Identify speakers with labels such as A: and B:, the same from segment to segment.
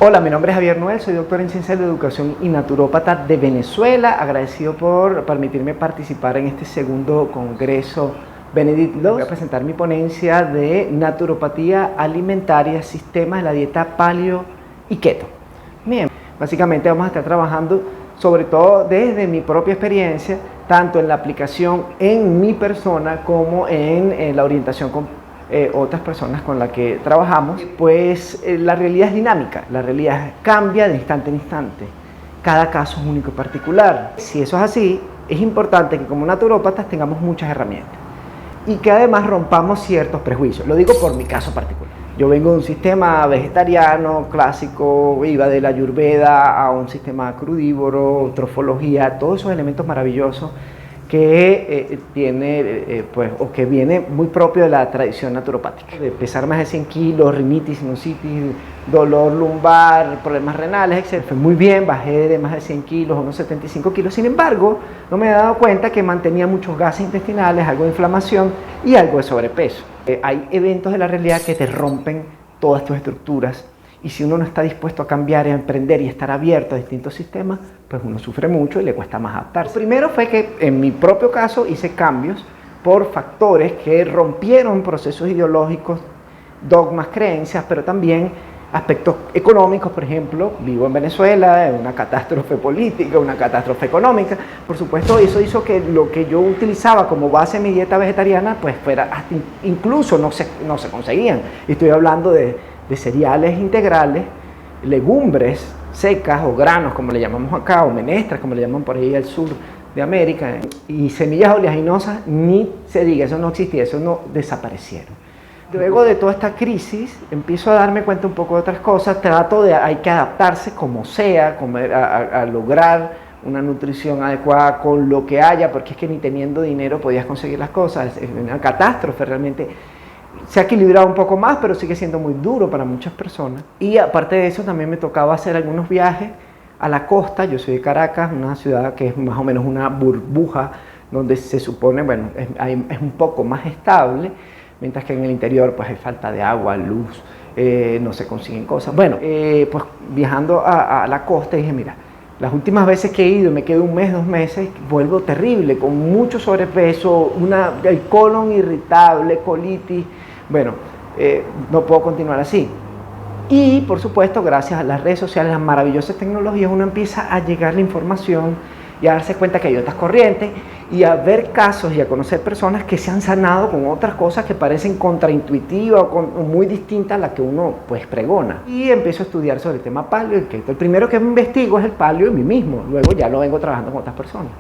A: Hola, mi nombre es Javier Noel, soy doctor en Ciencias de la Educación y naturópata de Venezuela. Agradecido por permitirme participar en este segundo congreso Benedict Loss. Voy a presentar mi ponencia de naturopatía alimentaria, sistemas de la dieta paleo y keto. Bien, básicamente vamos a estar trabajando sobre todo desde mi propia experiencia, tanto en la aplicación en mi persona como en la orientación con otras personas con las que trabajamos. Pues la realidad es dinámica, la realidad cambia de instante en instante, cada caso es único y particular. Si eso es así, es importante que como naturópatas tengamos muchas herramientas y que además rompamos ciertos prejuicios. Lo digo por mi caso particular. Yo vengo de un sistema vegetariano clásico, iba de la Ayurveda a un sistema crudívoro, trofología, todos esos elementos maravillosos que o que viene muy propio de la tradición naturopática. De pesar más de 100 kilos, rinitis, sinusitis, dolor lumbar, problemas renales, etc. Fue muy bien, bajé de más de 100 kilos, unos 75 kilos. Sin embargo, no me he dado cuenta que mantenía muchos gases intestinales, algo de inflamación y algo de sobrepeso. Hay eventos de la realidad que te rompen todas tus estructuras. Y si uno no está dispuesto a cambiar, a emprender y estar abierto a distintos sistemas, pues uno sufre mucho y le cuesta más adaptarse. Lo primero fue que en mi propio caso hice cambios por factores que rompieron procesos ideológicos, dogmas, creencias, pero también aspectos económicos. Por ejemplo, vivo en Venezuela, una catástrofe política, una catástrofe económica. Por supuesto, eso hizo que lo que yo utilizaba como base de mi dieta vegetariana, pues fuera hasta incluso no se conseguían. Y estoy hablando de cereales integrales, legumbres secas o granos como le llamamos acá, o menestras como le llaman por ahí al sur de América, y semillas oleaginosas, ni se diga, eso no existía, eso no desaparecieron. Luego de toda esta crisis empiezo a darme cuenta un poco de otras cosas, hay que adaptarse como sea, a lograr una nutrición adecuada con lo que haya, porque es que ni teniendo dinero podías conseguir las cosas, es una catástrofe realmente. Se ha equilibrado un poco más, pero sigue siendo muy duro para muchas personas. Y aparte de eso, también me tocaba hacer algunos viajes a la costa. Yo soy de Caracas, una ciudad que es más o menos una burbuja, donde se supone, bueno, es un poco más estable, mientras que en el interior pues hay falta de agua, luz, no se consiguen cosas. Bueno, pues viajando a la costa dije, mira, las últimas veces que he ido, me quedo un mes, 2 meses, vuelvo terrible, con mucho sobrepeso, el colon irritable, colitis. Bueno, no puedo continuar así. Y por supuesto, gracias a las redes sociales, las maravillosas tecnologías, uno empieza a llegar la información y a darse cuenta que hay otras corrientes y a ver casos y a conocer personas que se han sanado con otras cosas que parecen contraintuitivas o muy distintas a las que uno pues pregona. Y empiezo a estudiar sobre el tema paleo y keto. El primero que me investigo es el paleo en mí mismo, luego ya lo vengo trabajando con otras personas.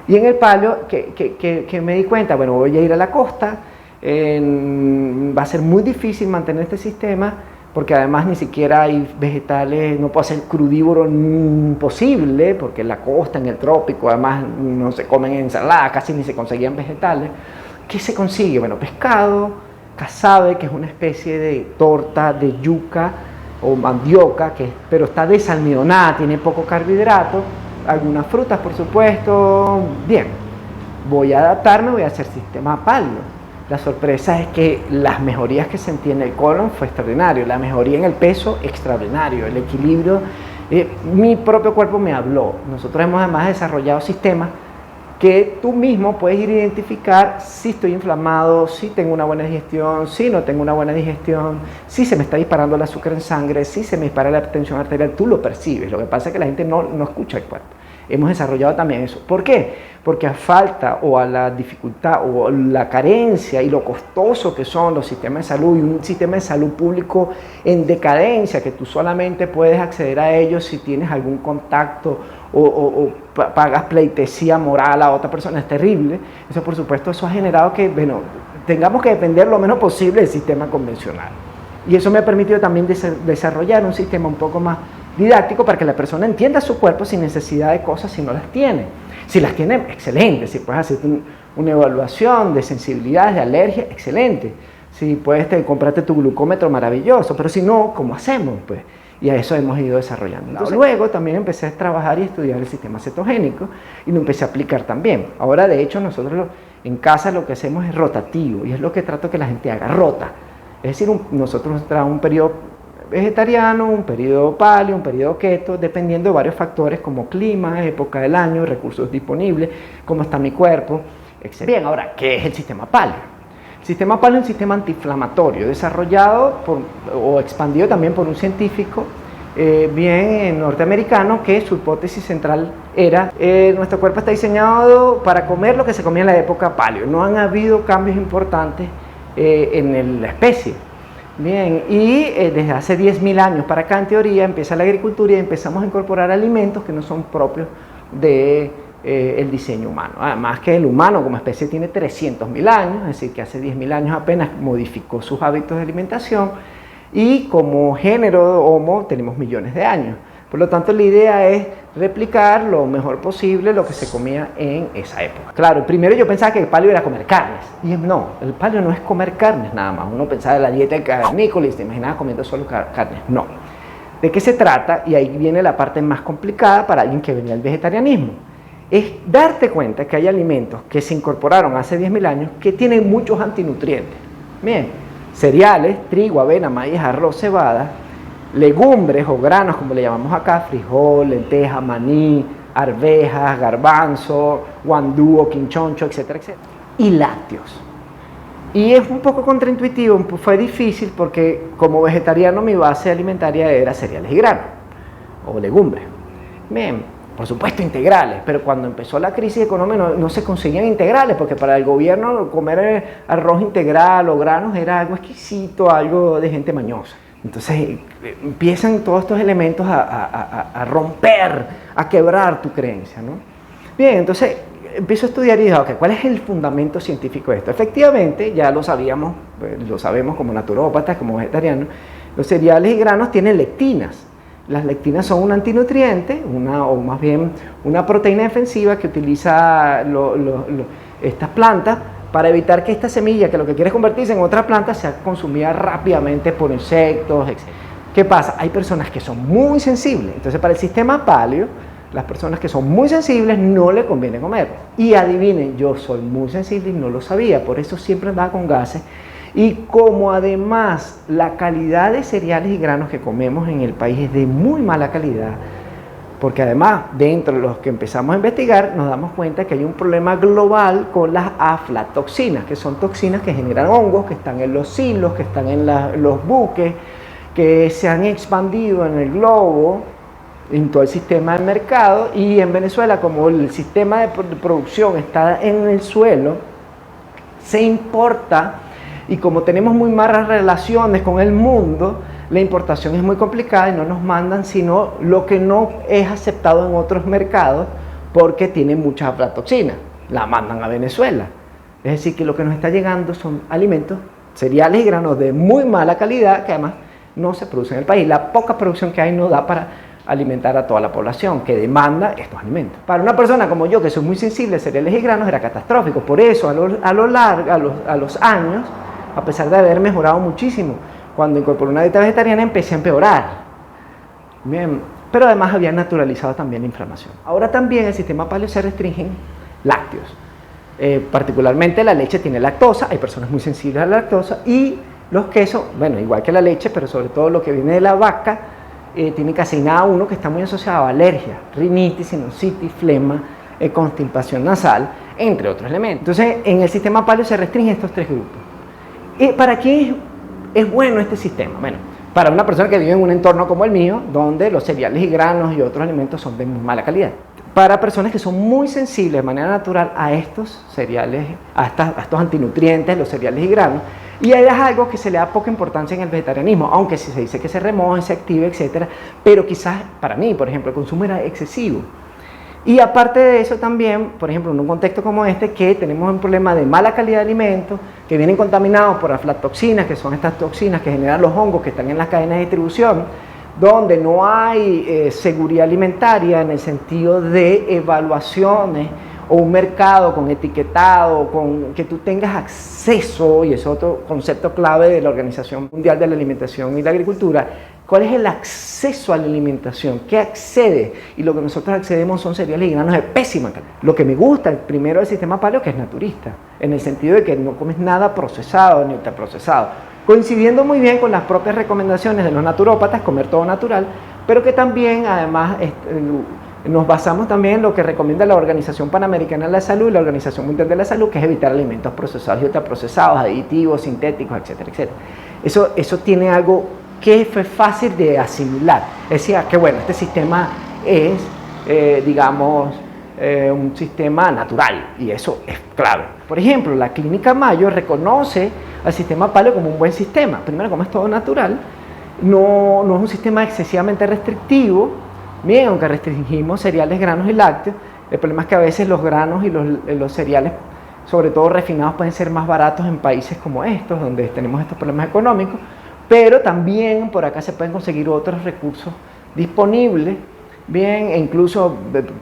A: Y en el paleo que me di cuenta, bueno, voy a ir a la costa, va a ser muy difícil mantener este sistema porque además ni siquiera hay vegetales, no puedo hacer crudívoro imposible porque en la costa, en el trópico, además no se comen ensaladas, casi ni se conseguían vegetales. ¿Qué se consigue? Bueno, pescado, casabe, que es una especie de torta de yuca o mandioca, pero está desalmidonada, tiene poco carbohidrato, algunas frutas por supuesto. Bien, voy a adaptarme, voy a hacer sistema paleo. La sorpresa es que las mejorías que sentí en el colon fue extraordinario, la mejoría en el peso extraordinario, el equilibrio, mi propio cuerpo me habló. Nosotros hemos además desarrollado sistemas que tú mismo puedes ir a identificar si estoy inflamado, si tengo una buena digestión, si no tengo una buena digestión, si se me está disparando el azúcar en sangre, si se me dispara la tensión arterial, tú lo percibes. Lo que pasa es que la gente no escucha el cuerpo. Hemos desarrollado también eso. ¿Por qué? Porque a falta o a la dificultad o la carencia y lo costoso que son los sistemas de salud y un sistema de salud público en decadencia, que tú solamente puedes acceder a ellos si tienes algún contacto o pagas pleitesía moral a otra persona, es terrible. Eso por supuesto, eso ha generado que, bueno, tengamos que depender lo menos posible del sistema convencional. Y eso me ha permitido también desarrollar un sistema un poco más didáctico para que la persona entienda su cuerpo sin necesidad de cosas si no las tiene. Si las tiene, excelente. Si puedes hacer una evaluación de sensibilidades, de alergia, excelente. Si puedes comprarte tu glucómetro, maravilloso. Pero si no, ¿cómo hacemos? Pues, y a eso hemos ido desarrollando. Entonces, luego también empecé a trabajar y estudiar el sistema cetogénico y lo empecé a aplicar también. Ahora, de hecho, nosotros en casa lo que hacemos es rotativo y es lo que trato que la gente haga, rota. Es decir, nosotros trabajamos un periodo vegetariano, un periodo paleo, un periodo keto, dependiendo de varios factores como clima, época del año, recursos disponibles, cómo está mi cuerpo, etc. Bien, ahora, ¿qué es el sistema paleo? El sistema paleo es un sistema antiinflamatorio desarrollado o expandido también por un científico bien norteamericano, que su hipótesis central era nuestro cuerpo está diseñado para comer lo que se comía en la época paleo. No han habido cambios importantes en la especie. Bien, y desde hace 10.000 años para acá, en teoría, empieza la agricultura y empezamos a incorporar alimentos que no son propios de el diseño humano. Además que el humano como especie tiene 300.000 años, es decir, que hace 10.000 años apenas modificó sus hábitos de alimentación, y como género Homo tenemos millones de años. Por lo tanto, la idea es replicar lo mejor posible lo que se comía en esa época. Claro, primero yo pensaba que el paleo era comer carnes, y no, el paleo no es comer carnes nada más. Uno pensaba en la dieta cavernícola y se imaginaba comiendo solo carnes. No. ¿De qué se trata? Y ahí viene la parte más complicada para alguien que venía del vegetarianismo. Es darte cuenta que hay alimentos que se incorporaron hace 10.000 años que tienen muchos antinutrientes. Bien, cereales, trigo, avena, maíz, arroz, cebada, legumbres o granos, como le llamamos acá, frijol, lenteja, maní, arvejas, garbanzo, guandú, quinchoncho, etcétera, etcétera. Y lácteos. Y es un poco contraintuitivo, fue difícil porque como vegetariano mi base alimentaria era cereales y granos, o legumbres. Bien, por supuesto integrales, pero cuando empezó la crisis económica no se conseguían integrales, porque para el gobierno comer arroz integral o granos era algo exquisito, algo de gente mañosa. Entonces empiezan todos estos elementos a romper, a quebrar tu creencia, ¿no? Bien, entonces empiezo a estudiar y dije, okay, ¿cuál es el fundamento científico de esto? Efectivamente, ya lo sabíamos, lo sabemos como naturópatas, como vegetarianos, los cereales y granos tienen lectinas. Las lectinas son un antinutriente, o más bien una proteína defensiva que utiliza estas plantas para evitar que esta semilla, que lo que quiere es convertirse en otra planta, sea consumida rápidamente por insectos, etc. ¿Qué pasa? Hay personas que son muy sensibles. Entonces, para el sistema paleo, las personas que son muy sensibles no le conviene comer. Y adivinen, yo soy muy sensible y no lo sabía, por eso siempre andaba con gases. Y como además la calidad de cereales y granos que comemos en el país es de muy mala calidad, porque además dentro de los que empezamos a investigar nos damos cuenta que hay un problema global con las aflatoxinas, que son toxinas que generan hongos, que están en los silos, que están en los buques, que se han expandido en el globo, en todo el sistema del mercado, y en Venezuela, como el sistema de producción está en el suelo, se importa. Y como tenemos muy malas relaciones con el mundo, la importación es muy complicada y no nos mandan sino lo que no es aceptado en otros mercados porque tiene mucha aflatoxina. La mandan a Venezuela. Es decir, que lo que nos está llegando son alimentos, cereales y granos de muy mala calidad que además no se producen en el país. La poca producción que hay no da para alimentar a toda la población que demanda estos alimentos. Para una persona como yo, que soy muy sensible a cereales y granos, era catastrófico. Por eso, a los años, a pesar de haber mejorado muchísimo, cuando incorporé una dieta vegetariana empecé a empeorar. Bien, pero además había naturalizado también la inflamación. Ahora también el sistema paleo se restringen lácteos. Particularmente la leche tiene lactosa, hay personas muy sensibles a la lactosa, y los quesos, bueno, igual que la leche, pero sobre todo lo que viene de la vaca, tiene caseína A1 que está muy asociado a alergia, rinitis, sinusitis, flema, constipación nasal, entre otros elementos. Entonces, en el sistema paleo se restringen estos tres grupos. ¿Para quién es bueno este sistema? Bueno, para una persona que vive en un entorno como el mío, donde los cereales y granos y otros alimentos son de muy mala calidad. Para personas que son muy sensibles de manera natural a estos cereales, a estos antinutrientes, los cereales y granos, y es algo que se le da poca importancia en el vegetarianismo, aunque si se dice que se remoje, se active, etc. Pero quizás para mí, por ejemplo, el consumo era excesivo. Y aparte de eso también, por ejemplo, en un contexto como este, que tenemos un problema de mala calidad de alimentos, que vienen contaminados por aflatoxinas, que son estas toxinas que generan los hongos que están en las cadenas de distribución, donde no hay seguridad alimentaria en el sentido de evaluaciones o un mercado con etiquetado, con que tú tengas acceso, y es otro concepto clave de la Organización Mundial de la Alimentación y la Agricultura. ¿Cuál es el acceso a la alimentación? ¿Qué accede? Y lo que nosotros accedemos son cereales y granos de pésima calidad. Lo que me gusta, primero, del sistema paleo, que es naturista, en el sentido de que no comes nada procesado ni ultraprocesado. coincidiendo muy bien con las propias recomendaciones de los naturópatas, comer todo natural, pero que también además nos basamos también en lo que recomienda la Organización Panamericana de la Salud y la Organización Mundial de la Salud, que es evitar alimentos procesados y ultraprocesados, aditivos, sintéticos, etcétera, etcétera. Eso tiene algo que fue fácil de asimilar. Decía que bueno, este sistema es, digamos, un sistema natural, y eso es clave. Por ejemplo, la Clínica Mayo reconoce al sistema paleo como un buen sistema. Primero, como es todo natural, no es un sistema excesivamente restrictivo. Bien, aunque restringimos cereales, granos y lácteos, el problema es que a veces los granos y los cereales, sobre todo refinados, pueden ser más baratos en países como estos, donde tenemos estos problemas económicos, pero también por acá se pueden conseguir otros recursos disponibles, bien, e incluso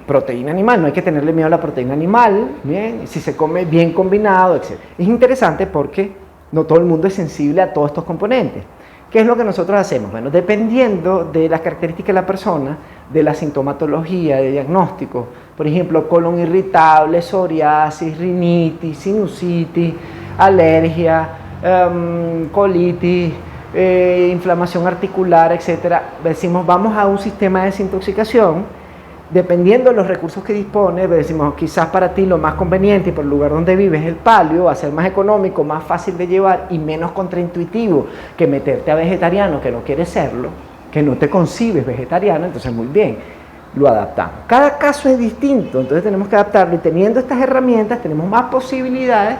A: proteína animal. No hay que tenerle miedo a la proteína animal, bien, si se come bien combinado, etc. Es interesante porque no todo el mundo es sensible a todos estos componentes. ¿Qué es lo que nosotros hacemos? Bueno, dependiendo de las características de la persona, de la sintomatología, de diagnóstico, por ejemplo, colon irritable, psoriasis, rinitis, sinusitis, alergia, colitis, inflamación articular, etcétera, decimos vamos a un sistema de desintoxicación. Dependiendo de los recursos que dispone, decimos quizás para ti lo más conveniente y por el lugar donde vives el paleo va a ser más económico, más fácil de llevar y menos contraintuitivo que meterte a vegetariano que no quieres serlo, que no te concibes vegetariano. Entonces muy bien, lo adaptamos. Cada caso es distinto, entonces tenemos que adaptarlo, y teniendo estas herramientas tenemos más posibilidades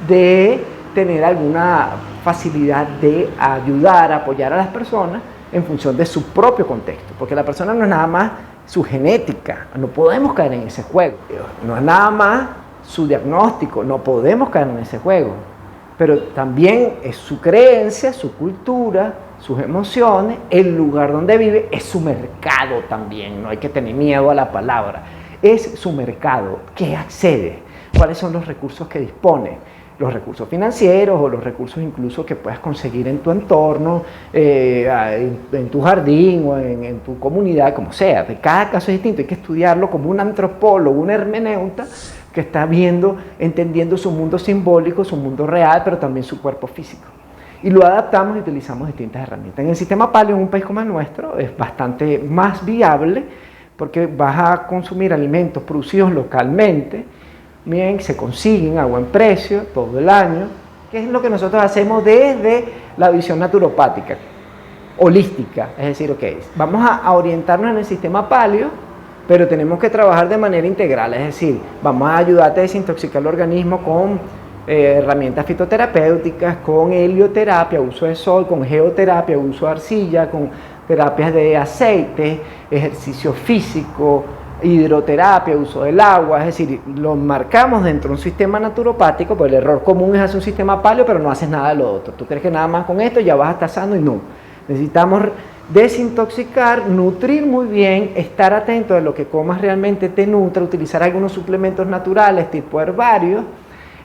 A: de tener alguna facilidad de ayudar, apoyar a las personas en función de su propio contexto, porque la persona no es nada más su genética, no podemos caer en ese juego, no es nada más su diagnóstico, no podemos caer en ese juego, pero también es su creencia, su cultura, sus emociones, el lugar donde vive, es su mercado también, no hay que tener miedo a la palabra, es su mercado, ¿qué accede? ¿Cuáles son los recursos que dispone? Los recursos financieros o los recursos incluso que puedas conseguir en tu entorno, en tu jardín o en tu comunidad, como sea. De cada caso es distinto, hay que estudiarlo como un antropólogo, un hermeneuta que está viendo, entendiendo su mundo simbólico, su mundo real, pero también su cuerpo físico. Y lo adaptamos y utilizamos distintas herramientas. En el sistema paleo, en un país como el nuestro, es bastante más viable porque vas a consumir alimentos producidos localmente, bien, se consiguen a buen precio todo el año, que es lo que nosotros hacemos desde la visión naturopática, holística, es decir, okay, vamos a orientarnos en el sistema paleo, pero tenemos que trabajar de manera integral, es decir, vamos a ayudarte a desintoxicar el organismo con herramientas fitoterapéuticas, con helioterapia, uso de sol, con geoterapia, uso de arcilla, con terapias de aceite, ejercicio físico, hidroterapia, uso del agua, es decir, lo marcamos dentro de un sistema naturopático, pues el error común es hacer un sistema paleo, pero no haces nada de lo otro. Tú crees que nada más con esto ya vas a estar sano y no. Necesitamos desintoxicar, nutrir muy bien, estar atento de lo que comas realmente te nutra, utilizar algunos suplementos naturales tipo herbarios,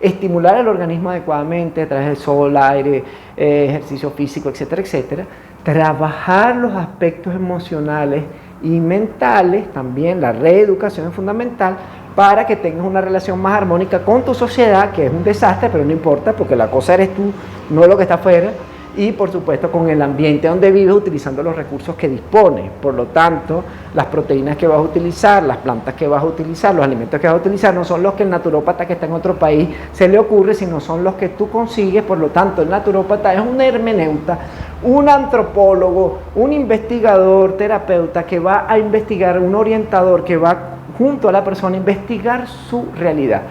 A: estimular el organismo adecuadamente a través del sol, aire, ejercicio físico, etcétera, etcétera. Trabajar los aspectos emocionales y mentales, también la reeducación es fundamental para que tengas una relación más armónica con tu sociedad, que es un desastre, pero no importa, porque la cosa eres tú, no lo que está afuera, y por supuesto con el ambiente donde vives, utilizando los recursos que dispones. Por lo tanto, las proteínas que vas a utilizar, las plantas que vas a utilizar, los alimentos que vas a utilizar, no son los que el naturópata que está en otro país se le ocurre, sino son los que tú consigues. Por lo tanto, el naturópata es un hermeneuta, un antropólogo, un investigador, terapeuta que va a investigar, un orientador que va junto a la persona a investigar su realidad,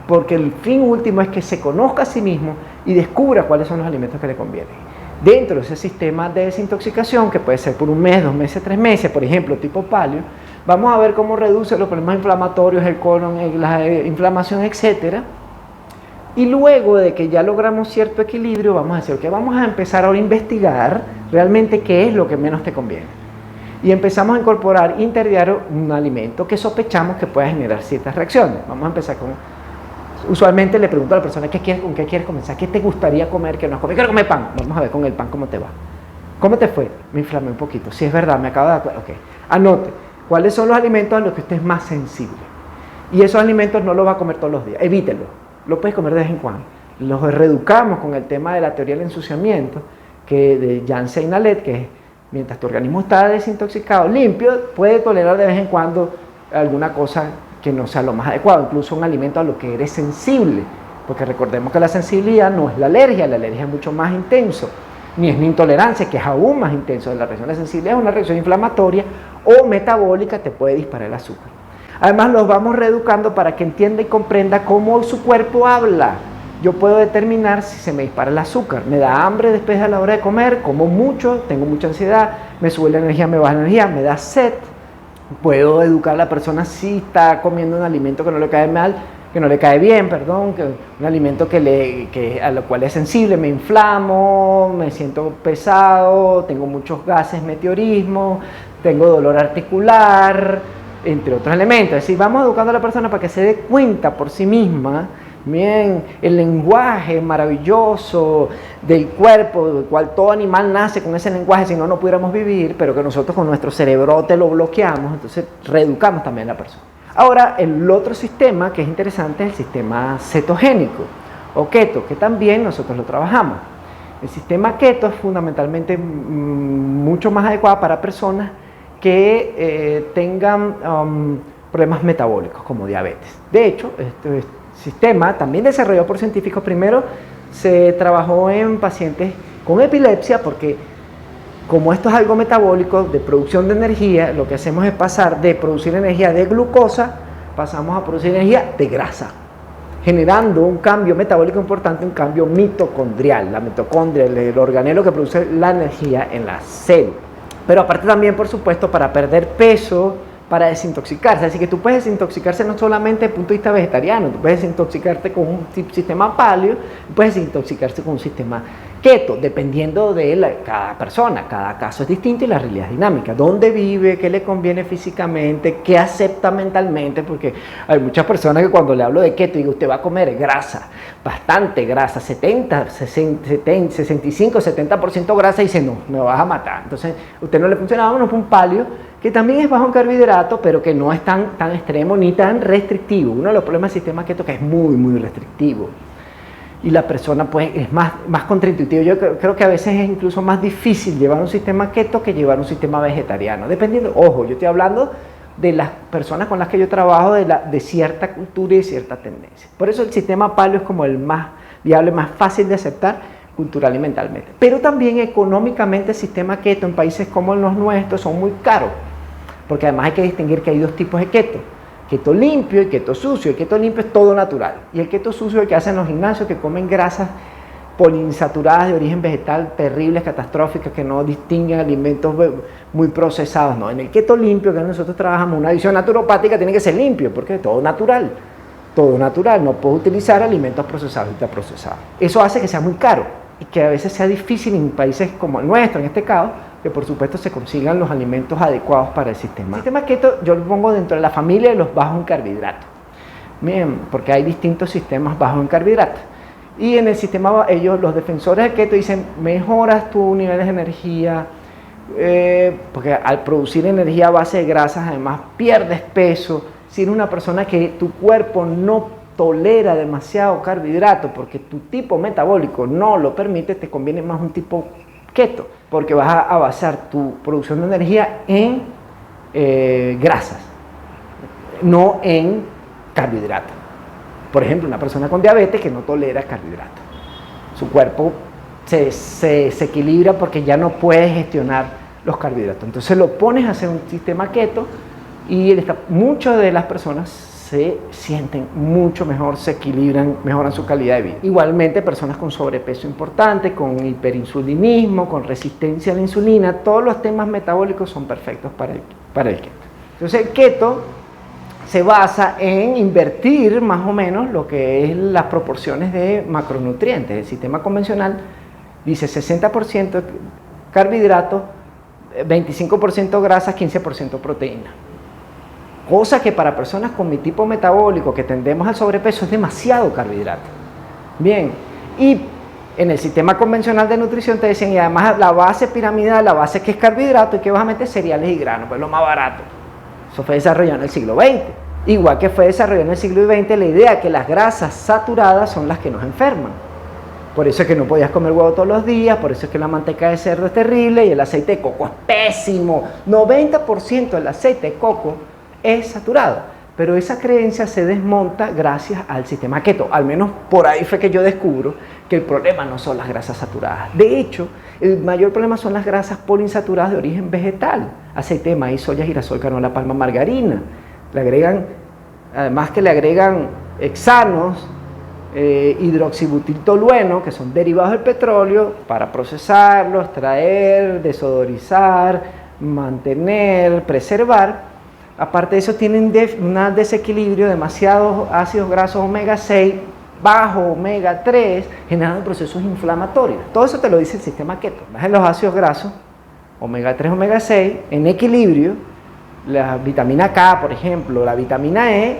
A: porque el fin último es que se conozca a sí mismo y descubra cuáles son los alimentos que le convienen. Dentro de ese sistema de desintoxicación, que puede ser por 1 mes, 2 meses, 3 meses, por ejemplo, tipo paleo, vamos a ver cómo reduce los problemas inflamatorios, el colon, la inflamación, etcétera. Y luego de que ya logramos cierto equilibrio, vamos a decir, ok, vamos a empezar ahora a investigar realmente qué es lo que menos te conviene. Y empezamos a incorporar interdiario un alimento que sospechamos que pueda generar ciertas reacciones. Vamos a empezar con... Usualmente le pregunto a la persona, ¿con qué quieres comenzar? ¿Qué te gustaría comer que no has comido? Quiero comer pan. Vamos a ver con el pan cómo te va. ¿Cómo te fue? Me inflamé un poquito. Sí, es verdad, me acabo de dar cuenta. Ok. Anote, ¿cuáles son los alimentos a los que usted es más sensible? Y esos alimentos no los va a comer todos los días. Evítelo. Lo puedes comer de vez en cuando. Los reeducamos con el tema de la teoría del ensuciamiento. de Janssen Alet, que es mientras tu organismo está desintoxicado, limpio, puede tolerar de vez en cuando alguna cosa que no sea lo más adecuado, incluso un alimento a lo que eres sensible, porque recordemos que la sensibilidad no es la alergia es mucho más intenso, ni es la intolerancia, que es aún más intenso. La reacción de la sensibilidad es una reacción inflamatoria o metabólica, te puede disparar el azúcar. Además, los vamos reeducando para que entienda y comprenda cómo su cuerpo habla. Yo puedo determinar si se me dispara el azúcar, me da hambre después de la hora de comer, como mucho, tengo mucha ansiedad, me sube la energía, me baja la energía, me da sed. Puedo educar a la persona si está comiendo un alimento que no le cae mal, que no le cae bien, perdón, que un alimento a lo cual es sensible, me inflamo, me siento pesado, tengo muchos gases, meteorismo, tengo dolor articular, entre otros elementos. Es decir, vamos educando a la persona para que se dé cuenta por sí misma, bien, el lenguaje maravilloso del cuerpo, del cual todo animal nace con ese lenguaje, si no, no pudiéramos vivir, pero que nosotros con nuestro cerebrote lo bloqueamos, entonces reeducamos también a la persona. Ahora, el otro sistema que es interesante es el sistema cetogénico o keto, que también nosotros lo trabajamos. El sistema keto es fundamentalmente mucho más adecuado para personas que tengan problemas metabólicos como diabetes. De hecho, este sistema también desarrollado por científicos. Primero se trabajó en pacientes con epilepsia porque como esto es algo metabólico de producción de energía, lo que hacemos es pasar de producir energía de glucosa, pasamos a producir energía de grasa, generando un cambio metabólico importante, un cambio mitocondrial. La mitocondria, el organelo que produce la energía en la célula. Pero aparte también, por supuesto, para perder peso, para desintoxicarse. Así que tú puedes desintoxicarse no solamente desde el punto de vista vegetariano, tú puedes desintoxicarte con un sistema paleo, puedes desintoxicarse con un sistema keto, dependiendo de cada persona. Cada caso es distinto y la realidad es dinámica. ¿Dónde vive? ¿Qué le conviene físicamente? ¿Qué acepta mentalmente? Porque hay muchas personas que cuando le hablo de keto, digo, usted va a comer grasa, bastante grasa, 65, 70% grasa, y dice, no, me vas a matar. Entonces, usted no le funciona, vámonos por un paleo, que también es bajo en carbohidratos, pero que no es tan extremo ni tan restrictivo. Uno de los problemas del sistema keto es que es muy, muy restrictivo. Y la persona pues es más contraintuitivo. Yo creo que a veces es incluso más difícil llevar un sistema keto que llevar un sistema vegetariano. Dependiendo, ojo, yo estoy hablando de las personas con las que yo trabajo, de cierta cultura y de cierta tendencia. Por eso el sistema paleo es como el más viable, más fácil de aceptar cultural y mentalmente. Pero también económicamente el sistema keto en países como los nuestros son muy caros, porque además hay que distinguir que hay dos tipos de keto. Keto limpio y keto sucio. El keto limpio es todo natural. Y el keto sucio es el que hacen los gimnasios, que comen grasas poliinsaturadas de origen vegetal, terribles, catastróficas, que no distinguen alimentos muy procesados. No, en el keto limpio, que nosotros trabajamos, una visión naturopática, tiene que ser limpio, porque es todo natural. Todo natural. No puedo utilizar alimentos procesados y ultraprocesados. Eso hace que sea muy caro y que a veces sea difícil en países como el nuestro, en este caso, que por supuesto se consigan los alimentos adecuados para el sistema. El sistema keto yo lo pongo dentro de la familia de los bajos en carbohidratos. Bien, porque hay distintos sistemas bajos en carbohidratos. Y en el sistema, ellos, los defensores del keto, dicen, mejoras tus niveles de energía, porque al producir energía a base de grasas, además pierdes peso. Si eres una persona que tu cuerpo no tolera demasiado carbohidrato, porque tu tipo metabólico no lo permite, te conviene más un tipo keto, porque vas a basar tu producción de energía en grasas, no en carbohidratos. Por ejemplo, una persona con diabetes que no tolera carbohidratos, su cuerpo se equilibra porque ya no puede gestionar los carbohidratos. Entonces lo pones a hacer un sistema keto y muchas de las personas se sienten mucho mejor, se equilibran, mejoran su calidad de vida. Igualmente, personas con sobrepeso importante, con hiperinsulinismo, con resistencia a la insulina, todos los temas metabólicos son perfectos para el keto. Entonces, el keto se basa en invertir más o menos lo que es las proporciones de macronutrientes. El sistema convencional dice 60% carbohidratos, 25% grasas, 15% proteína. Cosa que para personas con mi tipo metabólico, que tendemos al sobrepeso, es demasiado carbohidrato. Bien, y en el sistema convencional de nutrición te decían, y además la base piramidal, la base que es carbohidrato, y que vas a meter cereales y granos, pues lo más barato. Eso fue desarrollado en el siglo XX. Igual que fue desarrollado en el siglo XX la idea que las grasas saturadas son las que nos enferman. Por eso es que no podías comer huevo todos los días, por eso es que la manteca de cerdo es terrible y el aceite de coco es pésimo. 90% del aceite de coco es saturado. Pero esa creencia se desmonta gracias al sistema keto. Al menos por ahí fue que yo descubro que el problema no son las grasas saturadas. De hecho, el mayor problema son las grasas poliinsaturadas de origen vegetal. Aceite de maíz, soya, girasol, canola, palma, margarina. Le agregan, además que le agregan hexanos, hidroxibutiltolueno, que son derivados del petróleo, para procesarlo, extraer, desodorizar, mantener, preservar. Aparte de eso, tienen un desequilibrio, demasiados ácidos grasos omega 6, bajo omega 3, generando procesos inflamatorios. Todo eso te lo dice el sistema keto. Bajen los ácidos grasos, omega 3, omega 6, en equilibrio. La vitamina K, por ejemplo, la vitamina E,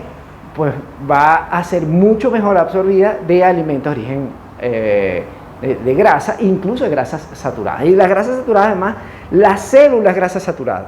A: pues va a ser mucho mejor absorbida de alimentos de origen de grasa, incluso de grasas saturadas. Y las grasas saturadas, además, la célula es grasa saturada.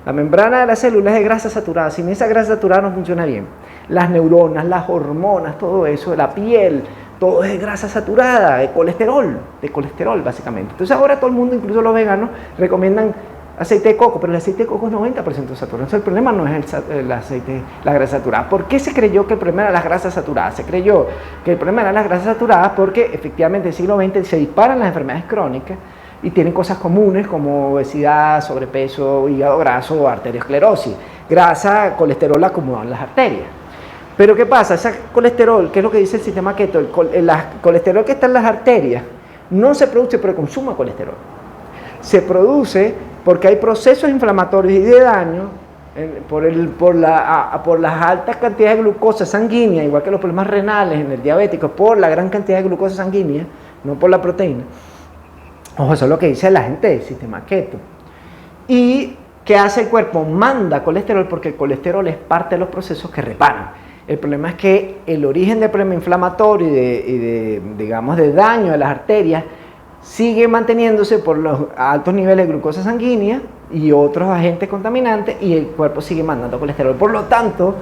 A: La membrana de la célula es de grasa saturada. Sin esa grasa saturada no funciona bien. Las neuronas, las hormonas, todo eso, la piel, todo es de grasa saturada, de colesterol básicamente. Entonces ahora todo el mundo, incluso los veganos, recomiendan aceite de coco, pero el aceite de coco es 90% saturado. Entonces el problema no es la grasa saturada. ¿Por qué se creyó que el problema era las grasas saturadas? Se creyó que el problema era las grasas saturadas porque efectivamente en el siglo XX se disparan las enfermedades crónicas y tienen cosas comunes como obesidad, sobrepeso, hígado graso, arteriosclerosis, grasa, colesterol acumulado en las arterias. Pero ¿qué pasa? Ese colesterol, ¿qué es lo que dice el sistema keto? El colesterol que está en las arterias no se produce por el consumo de colesterol. Se produce porque hay procesos inflamatorios y de daño por las altas cantidades de glucosa sanguínea, igual que los problemas renales en el diabético, por la gran cantidad de glucosa sanguínea, no por la proteína. Ojo, eso es lo que dice la gente del sistema keto. ¿Y qué hace el cuerpo? Manda colesterol porque el colesterol es parte de los procesos que reparan. El problema es que el origen del problema inflamatorio digamos, de daño de las arterias sigue manteniéndose por los altos niveles de glucosa sanguínea y otros agentes contaminantes y el cuerpo sigue mandando colesterol. Por lo tanto,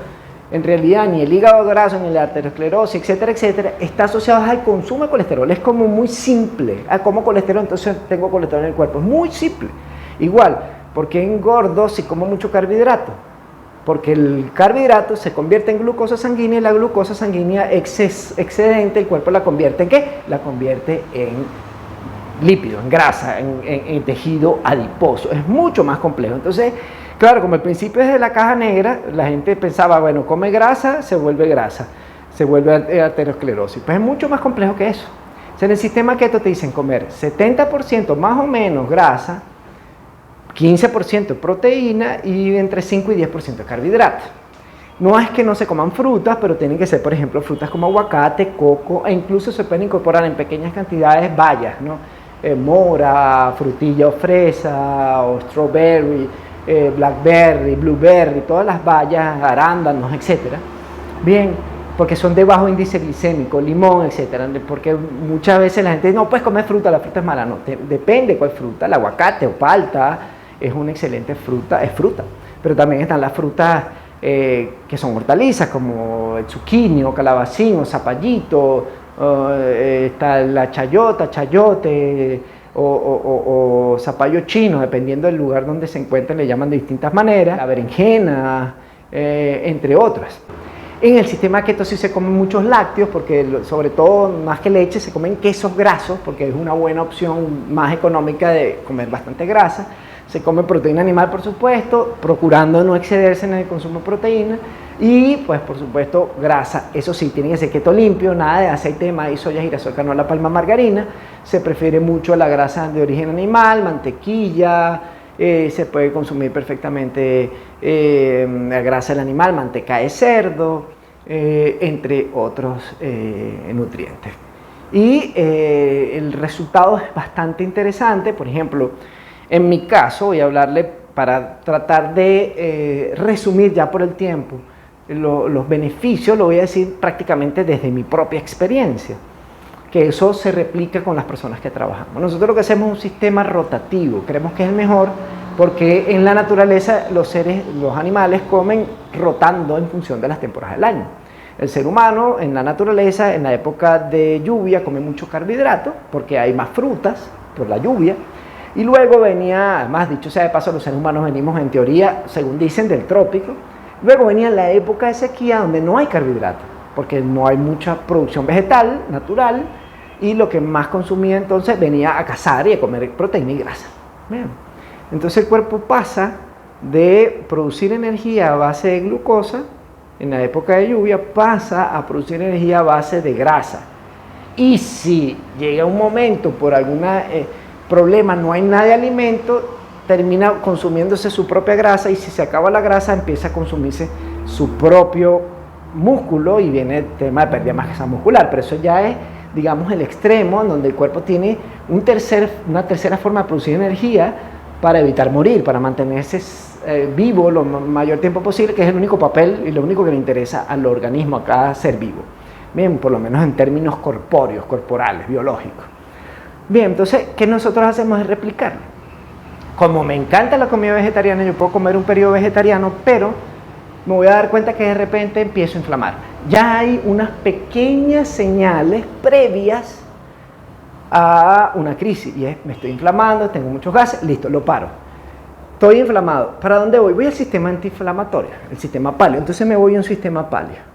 A: en realidad ni el hígado graso, ni la arteriosclerosis, etcétera, etcétera, está asociado al consumo de colesterol. Es como muy simple. Como colesterol, entonces tengo colesterol en el cuerpo. Es muy simple. Igual, ¿por qué engordo si como mucho carbohidrato? Porque el carbohidrato se convierte en glucosa sanguínea y la glucosa sanguínea excedente, el cuerpo la convierte ¿en qué? La convierte en lípido, en grasa, en tejido adiposo. Es mucho más complejo. Entonces, claro, como el principio es de la caja negra, la gente pensaba, bueno, come grasa, se vuelve arteriosclerosis. Pues es mucho más complejo que eso. O sea, en el sistema keto te dicen comer 70% más o menos grasa, 15% proteína y entre 5 y 10% de carbohidratos. No es que no se coman frutas, pero tienen que ser, por ejemplo, frutas como aguacate, coco, e incluso se pueden incorporar en pequeñas cantidades bayas, ¿no? Mora, frutilla o fresa, o strawberry, blackberry, blueberry, todas las bayas, arándanos, etcétera. Bien, porque son de bajo índice glicémico, limón, etcétera. Porque muchas veces la gente dice, no puedes comer fruta, la fruta es mala. No, depende cuál fruta. El aguacate o palta es una excelente fruta, es fruta. Pero también están las frutas que son hortalizas, como el zucchini o calabacín o zapallito, está la chayota, chayote o zapallo chino, dependiendo del lugar donde se encuentren, le llaman de distintas maneras, la berenjena, entre otras. En el sistema keto sí se comen muchos lácteos, porque sobre todo, más que leche, se comen quesos grasos, porque es una buena opción más económica de comer bastante grasa. Se come proteína animal, por supuesto, procurando no excederse en el consumo de proteína. Y, pues, por supuesto, grasa. Eso sí, tiene que ser keto limpio, nada de aceite de maíz, soya, girasol, canola, palma, margarina. Se prefiere mucho la grasa de origen animal, mantequilla. Se puede consumir perfectamente la grasa del animal, manteca de cerdo, entre otros nutrientes. Y el resultado es bastante interesante. Por ejemplo, en mi caso, voy a hablarle para tratar de resumir ya por el tiempo los beneficios, lo voy a decir prácticamente desde mi propia experiencia, que eso se replica con las personas que trabajamos. Nosotros lo que hacemos es un sistema rotativo, creemos que es el mejor porque en la naturaleza los animales comen rotando en función de las temporadas del año. El ser humano en la naturaleza, en la época de lluvia, come mucho carbohidrato porque hay más frutas por la lluvia. Y luego venía, además dicho sea de paso, los seres humanos venimos en teoría, según dicen, del trópico. Luego venía la época de sequía donde no hay carbohidratos, porque no hay mucha producción vegetal, natural, y lo que más consumía entonces venía a cazar y a comer proteína y grasa. Bien. Entonces el cuerpo pasa de producir energía a base de glucosa, en la época de lluvia, pasa a producir energía a base de grasa. Y si llega un momento por algún problema, no hay nada de alimento, termina consumiéndose su propia grasa, y si se acaba la grasa empieza a consumirse su propio músculo y viene el tema de pérdida de masa muscular. Pero eso ya es, digamos, el extremo en donde el cuerpo tiene una tercera forma de producir energía para evitar morir, para mantenerse vivo lo mayor tiempo posible, que es el único papel y lo único que le interesa al organismo, a cada ser vivo. Bien, por lo menos en términos corpóreos, corporales, biológicos. Bien, entonces, ¿qué nosotros hacemos? Es replicarlo. Como me encanta la comida vegetariana, yo puedo comer un periodo vegetariano, pero me voy a dar cuenta que de repente empiezo a inflamar. Ya hay unas pequeñas señales previas a una crisis, y es, me estoy inflamando, tengo muchos gases, listo, lo paro. Estoy inflamado. ¿Para dónde voy? Voy al sistema antiinflamatorio, el sistema paleo. Entonces me voy a un sistema paleo.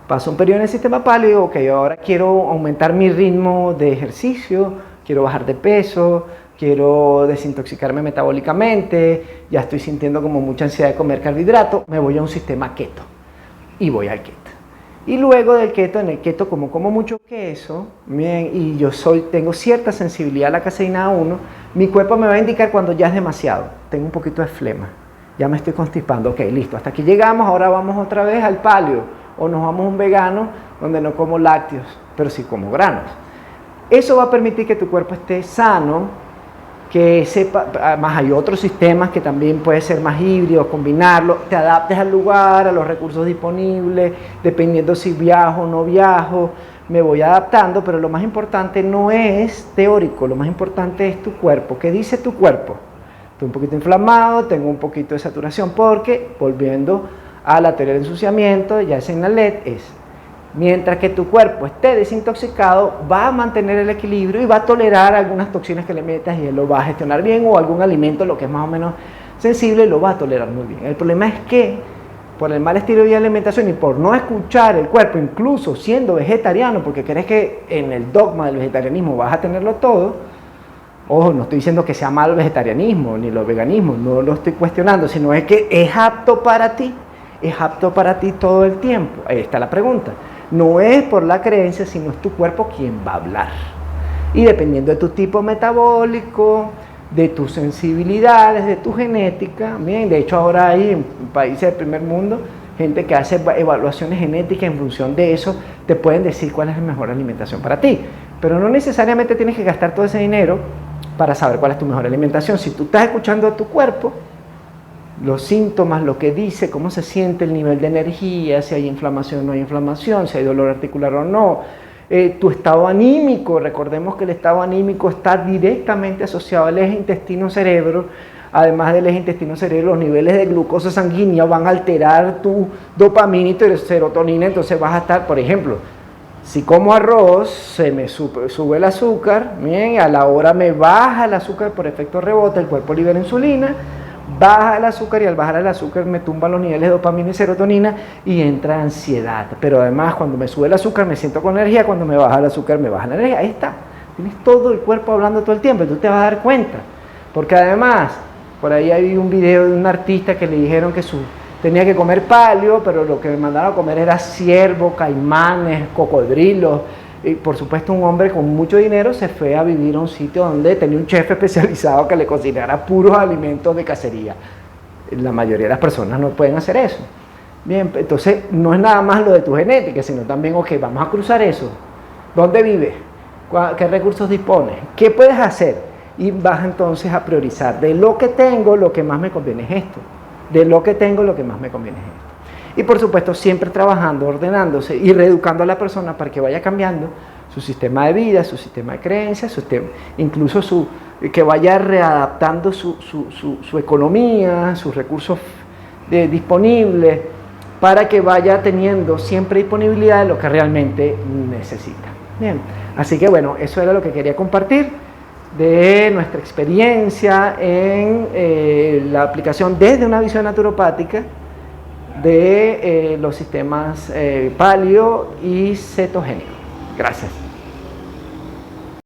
A: Paso un periodo en el sistema paleo y digo, ok, ahora quiero aumentar mi ritmo de ejercicio, quiero bajar de peso, quiero desintoxicarme metabólicamente, ya estoy sintiendo como mucha ansiedad de comer carbohidratos, me voy a un sistema keto y voy al keto. Y luego del keto, en el keto como mucho queso, bien, y yo tengo cierta sensibilidad a la caseína 1, mi cuerpo me va a indicar cuando ya es demasiado, tengo un poquito de flema, ya me estoy constipando, ok, listo, hasta aquí llegamos, ahora vamos otra vez al paleo, o nos vamos a un vegano donde no como lácteos, pero sí como granos. Eso va a permitir que tu cuerpo esté sano, que sepa, además hay otros sistemas que también puede ser más híbrido, combinarlo, te adaptes al lugar, a los recursos disponibles, dependiendo si viajo o no viajo, me voy adaptando, pero lo más importante no es teórico, lo más importante es tu cuerpo. ¿Qué dice tu cuerpo? Estoy un poquito inflamado, tengo un poquito de saturación, porque, volviendo a la teoría del ensuciamiento, ya es en la LED, mientras que tu cuerpo esté desintoxicado, va a mantener el equilibrio y va a tolerar algunas toxinas que le metas y él lo va a gestionar bien, o algún alimento, lo que es más o menos sensible, lo va a tolerar muy bien. El problema es que por el mal estilo de alimentación y por no escuchar el cuerpo, incluso siendo vegetariano, porque crees que en el dogma del vegetarianismo vas a tenerlo todo. Ojo, no estoy diciendo que sea malo el vegetarianismo ni los veganismos, no lo estoy cuestionando, sino es que es apto para ti. ¿Es apto para ti todo el tiempo? Ahí está la pregunta. No es por la creencia, sino es tu cuerpo quien va a hablar. Y dependiendo de tu tipo metabólico, de tus sensibilidades, de tu genética, bien, de hecho ahora hay en países del primer mundo gente que hace evaluaciones genéticas, en función de eso te pueden decir cuál es la mejor alimentación para ti. Pero no necesariamente tienes que gastar todo ese dinero para saber cuál es tu mejor alimentación. Si tú estás escuchando a tu cuerpo, los síntomas, lo que dice, cómo se siente el nivel de energía, si hay inflamación o no hay inflamación, si hay dolor articular o no, tu estado anímico. Recordemos que el estado anímico está directamente asociado al eje intestino-cerebro. Además del eje intestino-cerebro, los niveles de glucosa sanguínea van a alterar tu dopamina y tu serotonina. Entonces vas a estar, por ejemplo, si como arroz, se me sube el azúcar, bien, a la hora me baja el azúcar por efecto rebote, el cuerpo libera insulina, baja el azúcar, y al bajar el azúcar me tumban los niveles de dopamina y serotonina y entra ansiedad. Pero además, cuando me sube el azúcar me siento con energía, cuando me baja el azúcar me baja la energía. Ahí está, tienes todo el cuerpo hablando todo el tiempo y tú te vas a dar cuenta. Porque además, por ahí hay un video de un artista que le dijeron que tenía que comer paleo, pero lo que me mandaron a comer era ciervo, caimanes, cocodrilos. Y por supuesto, un hombre con mucho dinero se fue a vivir a un sitio donde tenía un chef especializado que le cocinara puros alimentos de cacería. La mayoría de las personas no pueden hacer eso. Bien, entonces no es nada más lo de tu genética, sino también, ok, vamos a cruzar eso. ¿Dónde vives? ¿Qué recursos dispones? ¿Qué puedes hacer? Y vas entonces a priorizar. De lo que tengo, lo que más me conviene es esto. De lo que tengo, lo que más me conviene es esto. Y por supuesto, siempre trabajando, ordenándose y reeducando a la persona para que vaya cambiando su sistema de vida, su sistema de creencias, incluso que vaya readaptando su economía, sus recursos disponibles, para que vaya teniendo siempre disponibilidad de lo que realmente necesita. Bien, así que bueno, eso era lo que quería compartir de nuestra experiencia en la aplicación desde una visión naturopática de los sistemas paleo y cetogénico. Gracias.